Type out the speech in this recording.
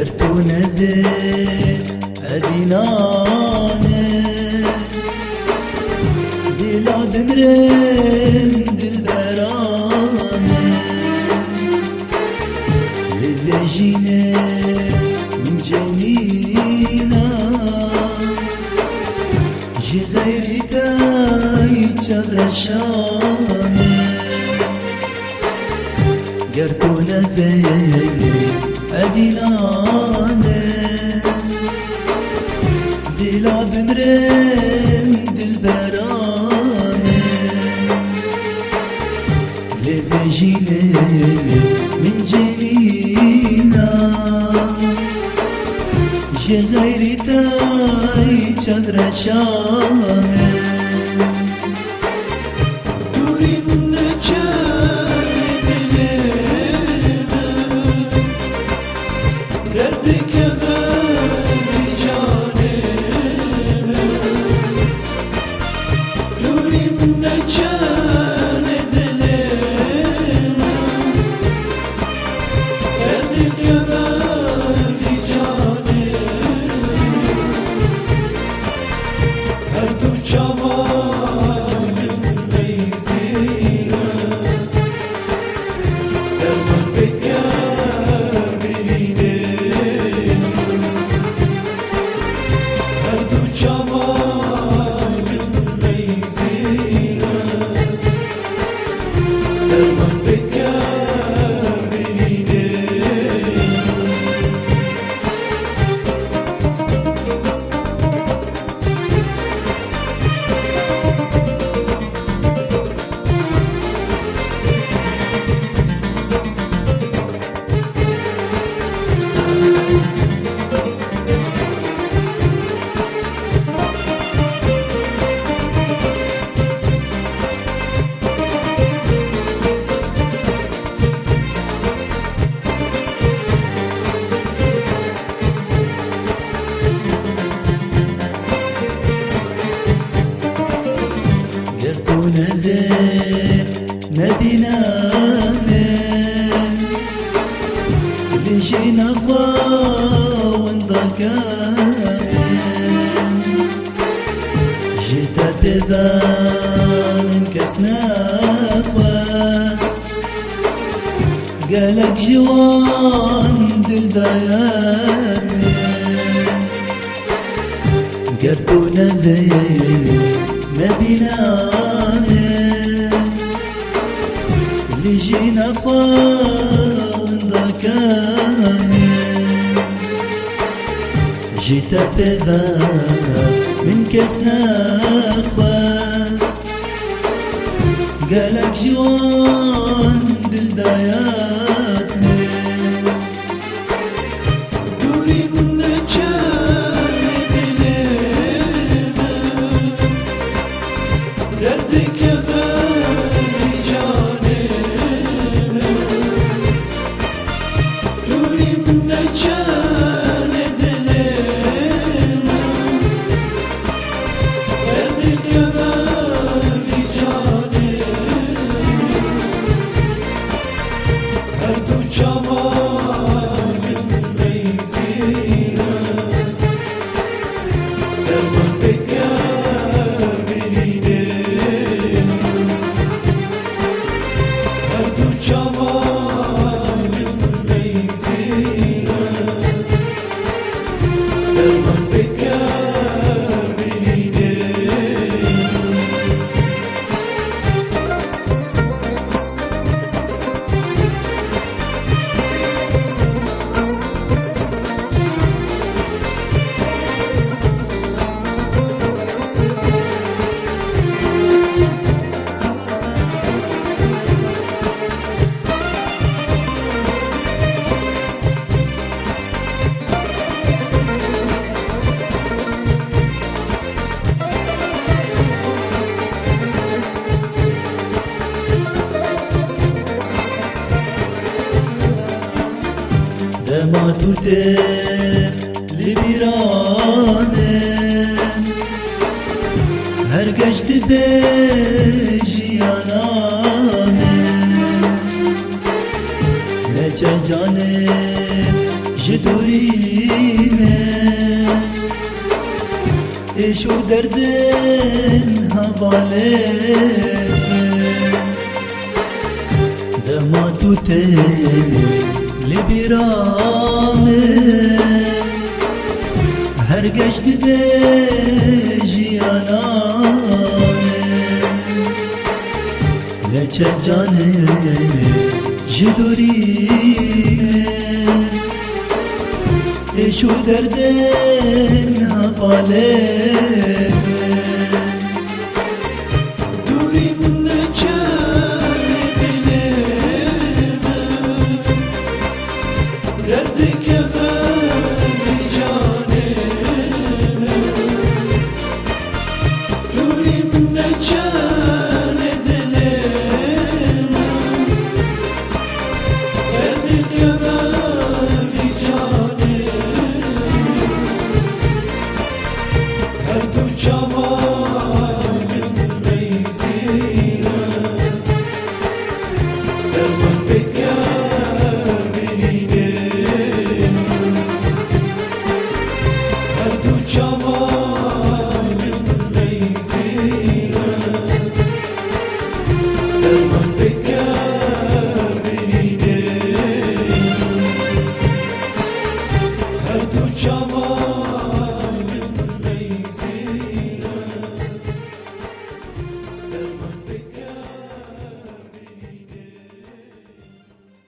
گرتونه ده ادینانه دلا بمرن دل برانه للجینه من جنینا جی غیری تای چغرشانه گرتونه ده ادینانه دلا بمرن دل برانه لفجینه من جنینا جی غیری تای چدرشانه نبينا من لجينا خوا وانضكامن جيت ببان كسنا خواس قالك جوان دل دايامن قردونا ذي نبينا لجينا خواند كامل جيت بذا من كسنا خواز قالك جوان بالدايات دوري من جانب لنا ردك ما توته لبیرانن هر گشت بجیانانن نچه جانه جدوری من ایشو دردن حواله دما تو ته لبرامه هر گشت به جیانانه لچه جانه جدوری ایشو دردن حواله دوری من نچار دلime Derdi kefeni canime دوری من نچار دلime Derdi kefeni canime Her du çamanın meyzine Derman bekar birine Her du çamanın meyzine Derman bekar birine Her du çamanın